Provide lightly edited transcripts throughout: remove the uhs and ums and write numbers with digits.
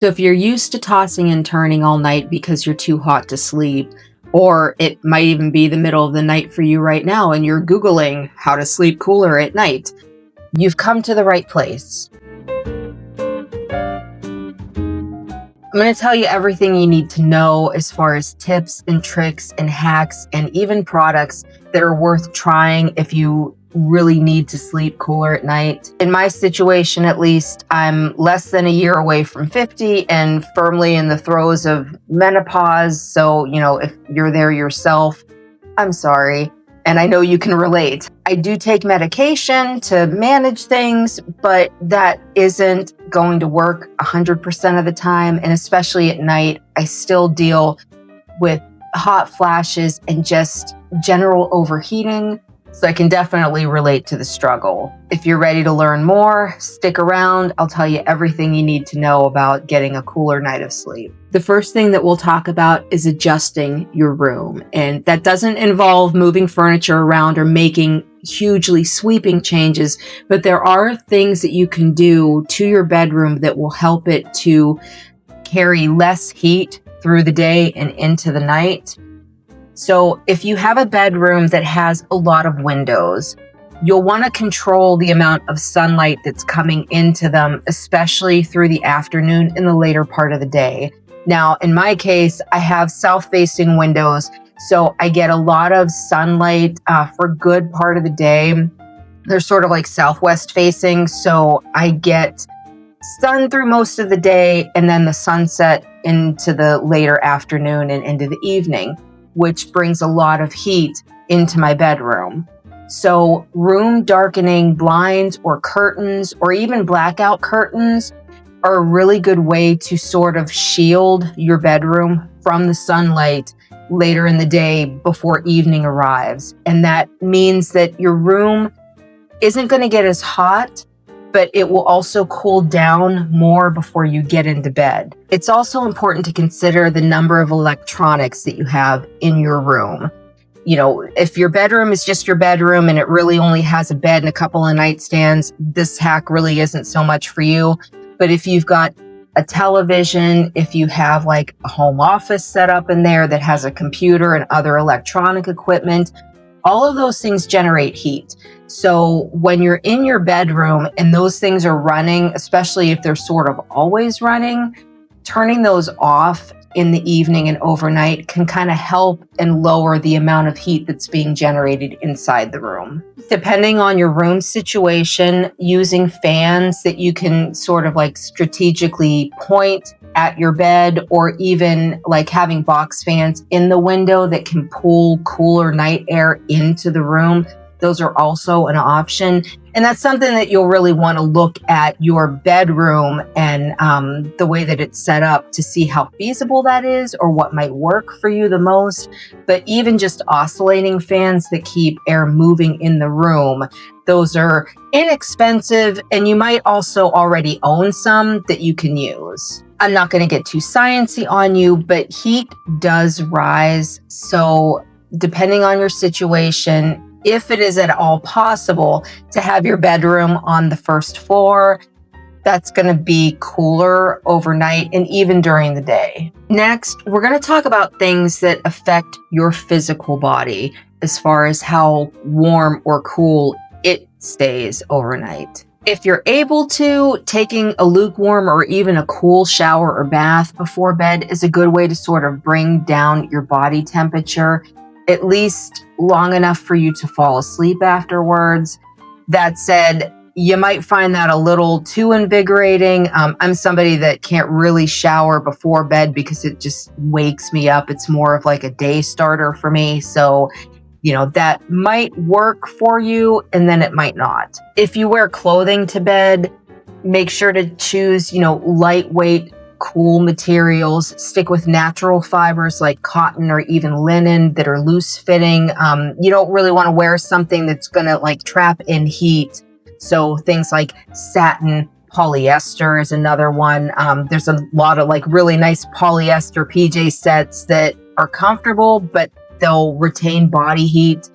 So if you're used to tossing and turning all night because you're too hot to sleep, or it might even be the middle of the night for you right now and you're Googling how to sleep cooler at night, you've come to the right place. I'm going to tell you everything you need to know as far as tips and tricks and hacks and even products that are worth trying if you really need to sleep cooler at night. In my situation, at least, I'm less than a year away from 50 and firmly in the throes of menopause. So, if you're there yourself, I'm sorry. And I know you can relate. I do take medication to manage things, but that isn't going to work 100% of the time. And especially at night, I still deal with hot flashes and just general overheating. So I can definitely relate to the struggle. If you're ready to learn more, stick around. I'll tell you everything you need to know about getting a cooler night of sleep. The first thing that we'll talk about is adjusting your room. And that doesn't involve moving furniture around or making hugely sweeping changes, but there are things that you can do to your bedroom that will help it to carry less heat through the day and into the night. So if you have a bedroom that has a lot of windows, you'll want to control the amount of sunlight that's coming into them, especially through the afternoon and the later part of the day. Now, in my case, I have south-facing windows, so I get a lot of sunlight for a good part of the day. They're sort of like southwest facing, so I get sun through most of the day and then the sunset into the later afternoon and into the evening, which brings a lot of heat into my bedroom. So room darkening blinds or curtains or even blackout curtains are a really good way to sort of shield your bedroom from the sunlight later in the day before evening arrives. And that means that your room isn't going to get as hot, but it will also cool down more before you get into bed. It's also important to consider the number of electronics that you have in your room. If your bedroom is just your bedroom and it really only has a bed and a couple of nightstands, this hack really isn't so much for you. But if you've got a television, if you have like a home office set up in there that has a computer and other electronic equipment, all of those things generate heat. So when you're in your bedroom and those things are running, especially if they're sort of always running, turning those off in the evening and overnight can kind of help and lower the amount of heat that's being generated inside the room. Depending on your room situation, using fans that you can sort of like strategically point at your bed, or even like having box fans in the window that can pull cooler night air into the room. Those are also an option. And that's something that you'll really want to look at your bedroom and the way that it's set up to see how feasible that is or what might work for you the most. But even just oscillating fans that keep air moving in the room, those are inexpensive, and you might also already own some that you can use. I'm not going to get too sciencey on you, but heat does rise. So depending on your situation, if it is at all possible to have your bedroom on the first floor, that's going to be cooler overnight and even during the day. Next, we're going to talk about things that affect your physical body as far as how warm or cool it stays overnight. If you're able to, taking a lukewarm or even a cool shower or bath before bed is a good way to sort of bring down your body temperature, at least long enough for you to fall asleep afterwards. That said, you might find that a little too invigorating. I'm somebody that can't really shower before bed because it just wakes me up. It's more of like a day starter for me. So, that might work for you, and then it might not. If you wear clothing to bed, make sure to choose, lightweight, cool materials. Stick with natural fibers like cotton or even linen that are loose fitting. You don't really want to wear something that's going to like trap in heat. So things like satin, polyester is another one. There's a lot of like really nice polyester PJ sets that are comfortable, but they'll retain body heat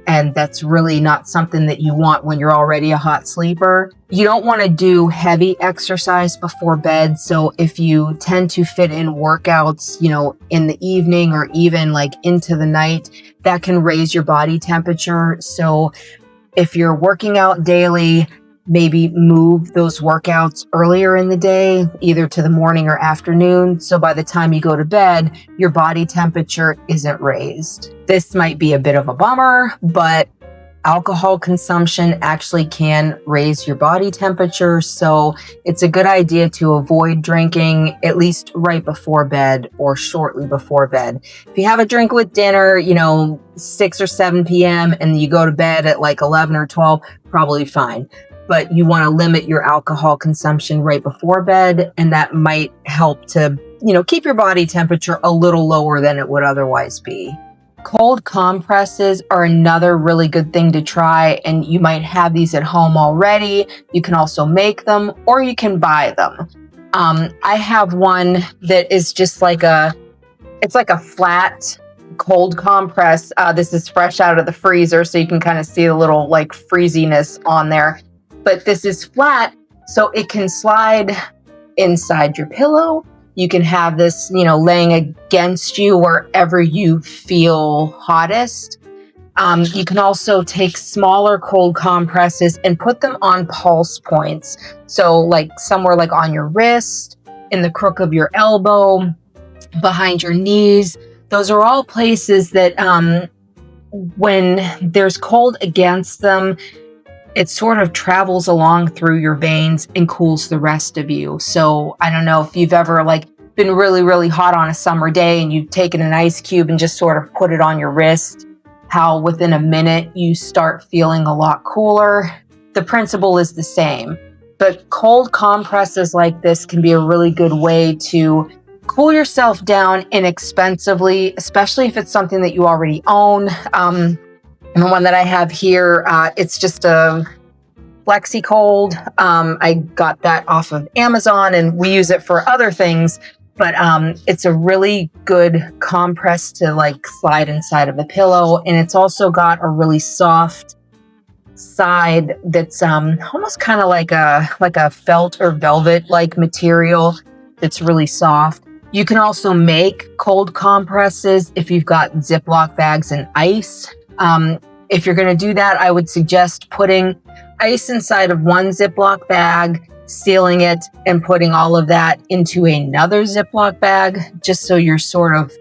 and that's really not something that you want when you're already a hot sleeper. You don't want to do heavy exercise before bed. So if you tend to fit in workouts, in the evening or even like into the night, that can raise your body temperature. So if you're working out daily, maybe move those workouts earlier in the day, either to the morning or afternoon. So by the time you go to bed, your body temperature isn't raised. This might be a bit of a bummer, but alcohol consumption actually can raise your body temperature. So it's a good idea to avoid drinking at least right before bed or shortly before bed. If you have a drink with dinner, 6 or 7 p.m. and you go to bed at like 11 or 12, probably fine. But you want to limit your alcohol consumption right before bed, and that might help to, keep your body temperature a little lower than it would otherwise be. Cold compresses are another really good thing to try, and you might have these at home already. You can also make them, or you can buy them. I have one that is just it's like a flat cold compress. This is fresh out of the freezer, so you can kind of see the little like freeziness on there. But this is flat, so it can slide inside your pillow. You can have this, laying against you wherever you feel hottest. You can also take smaller cold compresses and put them on pulse points. So like somewhere like on your wrist, in the crook of your elbow, behind your knees. Those are all places that when there's cold against them, it sort of travels along through your veins and cools the rest of you. So I don't know if you've ever been really, really hot on a summer day and you've taken an ice cube and just sort of put it on your wrist, how within a minute you start feeling a lot cooler. The principle is the same, but cold compresses like this can be a really good way to cool yourself down inexpensively, especially if it's something that you already own. And the one that I have here, it's just a Flexi Cold. I got that off of Amazon and we use it for other things, but it's a really good compress to slide inside of a pillow. And it's also got a really soft side that's almost kind of like a felt or velvet like material that's really soft. You can also make cold compresses if you've got Ziploc bags and ice. If you're going to do that, I would suggest putting ice inside of one Ziploc bag, sealing it, and putting all of that into another Ziploc bag, just so you're sort of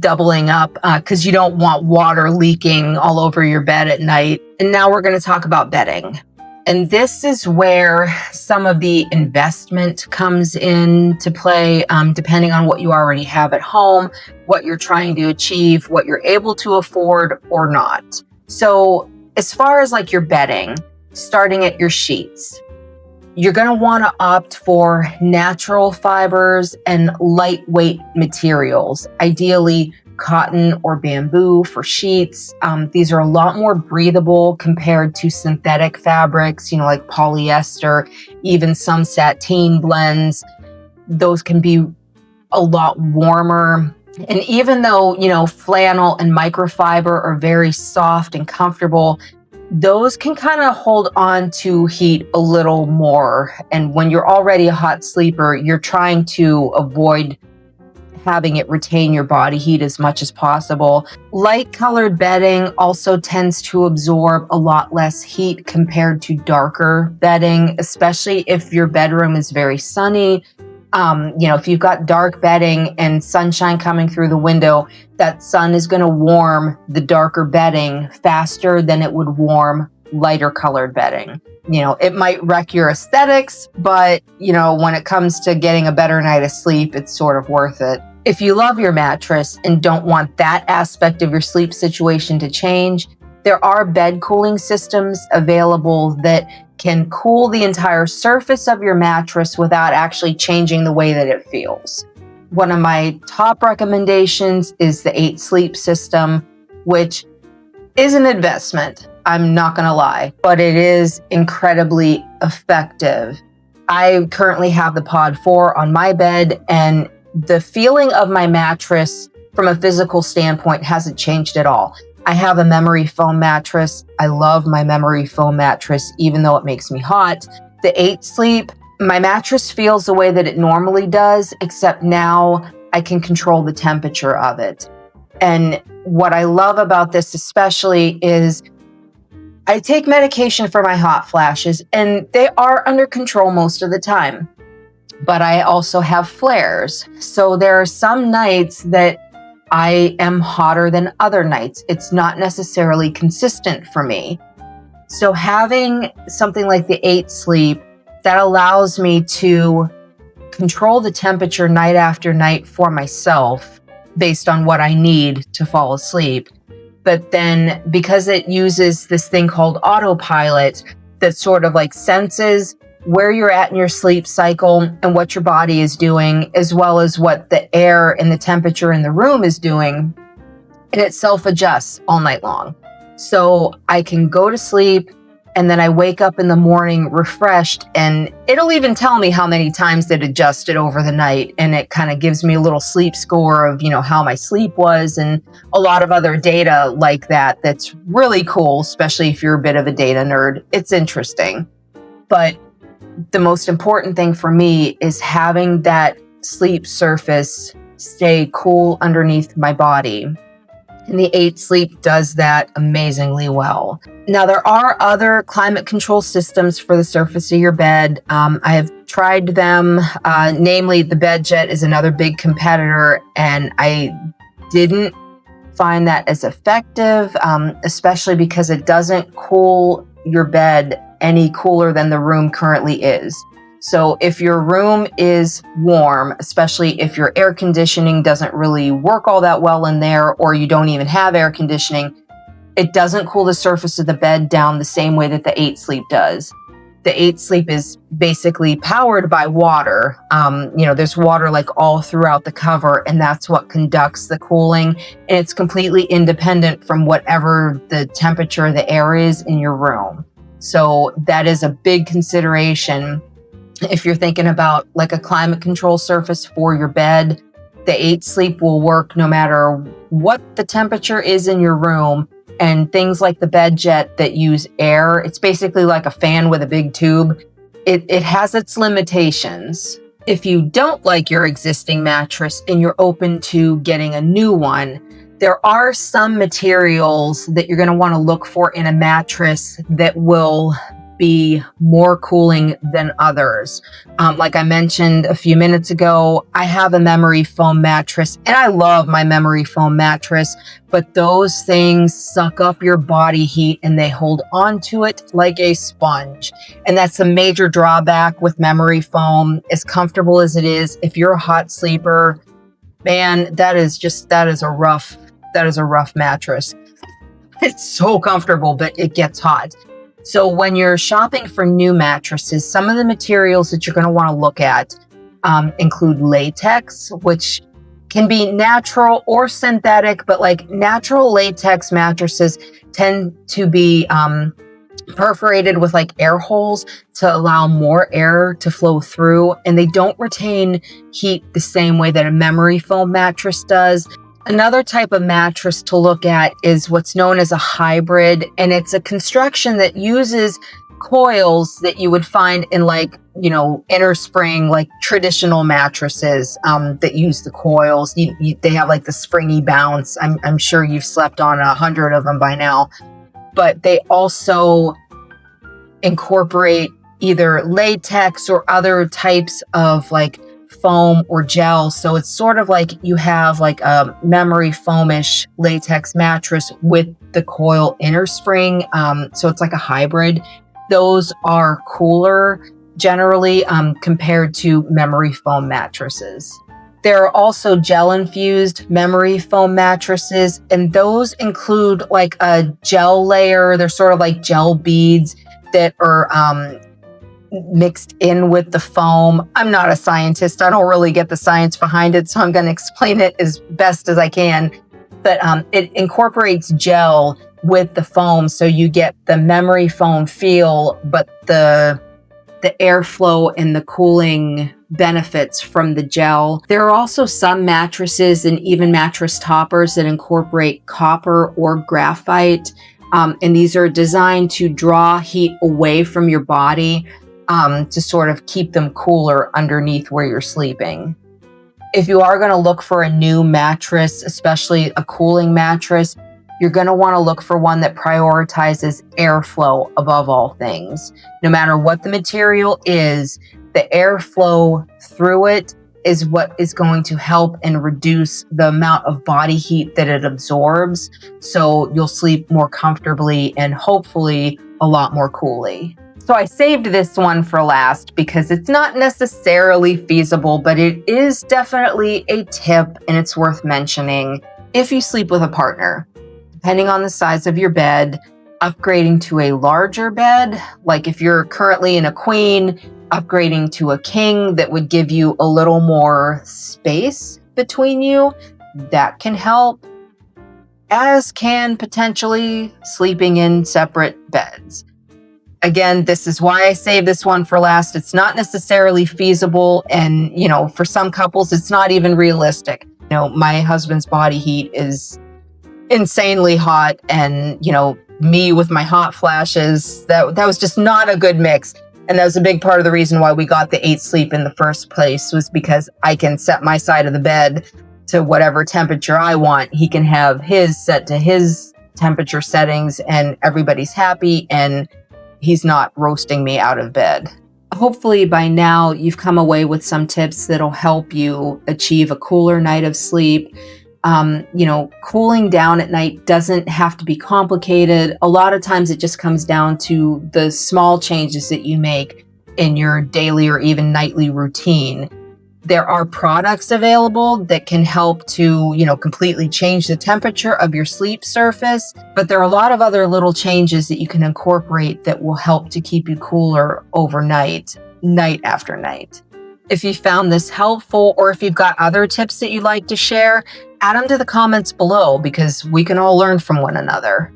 doubling up, because you don't want water leaking all over your bed at night. And now we're going to talk about bedding. And this is where some of the investment comes into play, depending on what you already have at home, what you're trying to achieve, what you're able to afford or not. So as far as your bedding, starting at your sheets, you're going to want to opt for natural fibers and lightweight materials, ideally cotton or bamboo for sheets. These are a lot more breathable compared to synthetic fabrics, like polyester, even some sateen blends. Those can be a lot warmer. And even though, flannel and microfiber are very soft and comfortable, those can kind of hold on to heat a little more. And when you're already a hot sleeper, you're trying to avoid having it retain your body heat as much as possible. Light colored bedding also tends to absorb a lot less heat compared to darker bedding, especially if your bedroom is very sunny. If you've got dark bedding and sunshine coming through the window, that sun is going to warm the darker bedding faster than it would warm lighter colored bedding. It might wreck your aesthetics, but, when it comes to getting a better night of sleep, it's sort of worth it. If you love your mattress and don't want that aspect of your sleep situation to change, there are bed cooling systems available that can cool the entire surface of your mattress without actually changing the way that it feels. One of my top recommendations is the 8 Sleep system, which is an investment. I'm not going to lie, but it is incredibly effective. I currently have the Pod 4 on my bed, and the feeling of my mattress from a physical standpoint hasn't changed at all. I have a memory foam mattress. I love my memory foam mattress, even though it makes me hot. The 8 Sleep, my mattress feels the way that it normally does, except now I can control the temperature of it. And what I love about this especially is I take medication for my hot flashes, and they are under control most of the time. But I also have flares. So there are some nights that I am hotter than other nights. It's not necessarily consistent for me. So having something like the 8 Sleep that allows me to control the temperature night after night for myself based on what I need to fall asleep. But then because it uses this thing called autopilot that sort of like senses where you're at in your sleep cycle and what your body is doing, as well as what the air and the temperature in the room is doing, and it self-adjusts all night long. So I can go to sleep and then I wake up in the morning refreshed, and it'll even tell me how many times it adjusted over the night, and it kind of gives me a little sleep score of, how my sleep was, and a lot of other data like that. That's really cool, especially if you're a bit of a data nerd. It's interesting. But the most important thing for me is having that sleep surface stay cool underneath my body. And the 8 Sleep does that amazingly well. Now, there are other climate control systems for the surface of your bed. I have tried them, namely the BedJet is another big competitor, and I didn't find that as effective, especially because it doesn't cool your bed any cooler than the room currently is. So if your room is warm, especially if your air conditioning doesn't really work all that well in there, or you don't even have air conditioning, it doesn't cool the surface of the bed down the same way that the 8 Sleep does. The 8 Sleep is basically powered by water. There's water like all throughout the cover, and that's what conducts the cooling. And it's completely independent from whatever the temperature of the air is in your room. So that is a big consideration. If you're thinking about like a climate control surface for your bed, the 8 Sleep will work no matter what the temperature is in your room. And things like the BedJet that use air, it's basically like a fan with a big tube. It has its limitations. If you don't like your existing mattress and you're open to getting a new one, there are some materials that you're going to want to look for in a mattress that will be more cooling than others. Like I mentioned a few minutes ago, I have a memory foam mattress, and I love my memory foam mattress, but those things suck up your body heat and they hold on to it like a sponge. And that's a major drawback with memory foam. As comfortable as it is, if you're a hot sleeper, man, that is a rough mattress. It's so comfortable, but it gets hot. So when you're shopping for new mattresses, some of the materials that you're going to want to look at include latex, which can be natural or synthetic, but like natural latex mattresses tend to be perforated with like air holes to allow more air to flow through, and they don't retain heat the same way that a memory foam mattress does. Another type of mattress to look at is what's known as a hybrid, and it's a construction that uses coils that you would find in inner spring, like traditional mattresses that use the coils. They have like the springy bounce. I'm sure you've slept on 100 of them by now, but they also incorporate either latex or other types of like foam or gel. So it's sort of like you have like a memory foamish latex mattress with the coil inner spring. So it's like a hybrid. Those are cooler generally compared to memory foam mattresses. There are also gel-infused memory foam mattresses, and those include like a gel layer. They're sort of like gel beads that are mixed in with the foam. I'm not a scientist. I don't really get the science behind it, so I'm going to explain it as best as I can. But it incorporates gel with the foam, so you get the memory foam feel, but the airflow and the cooling benefits from the gel. There are also some mattresses and even mattress toppers that incorporate copper or graphite. And these are designed to draw heat away from your body to sort of keep them cooler underneath where you're sleeping. If you are going to look for a new mattress, especially a cooling mattress, you're going to want to look for one that prioritizes airflow above all things. No matter what the material is, the airflow through it is what is going to help and reduce the amount of body heat that it absorbs. So you'll sleep more comfortably and hopefully a lot more coolly. So I saved this one for last because it's not necessarily feasible, but it is definitely a tip and it's worth mentioning. If you sleep with a partner, depending on the size of your bed, upgrading to a larger bed, like if you're currently in a queen, upgrading to a king that would give you a little more space between you, that can help, as can potentially sleeping in separate beds. Again, this is why I saved this one for last. It's not necessarily feasible, and for some couples, it's not even realistic. My husband's body heat is insanely hot, and me with my hot flashes, that was just not a good mix. And that was a big part of the reason why we got the 8 sleep in the first place, was because I can set my side of the bed to whatever temperature I want. He can have his set to his temperature settings, and everybody's happy, and he's not roasting me out of bed. Hopefully by now you've come away with some tips that'll help you achieve a cooler night of sleep. Cooling down at night doesn't have to be complicated. A lot of times it just comes down to the small changes that you make in your daily or even nightly routine. There are products available that can help to, completely change the temperature of your sleep surface, but there are a lot of other little changes that you can incorporate that will help to keep you cooler overnight, night after night. If you found this helpful, or if you've got other tips that you'd like to share, add them to the comments below because we can all learn from one another.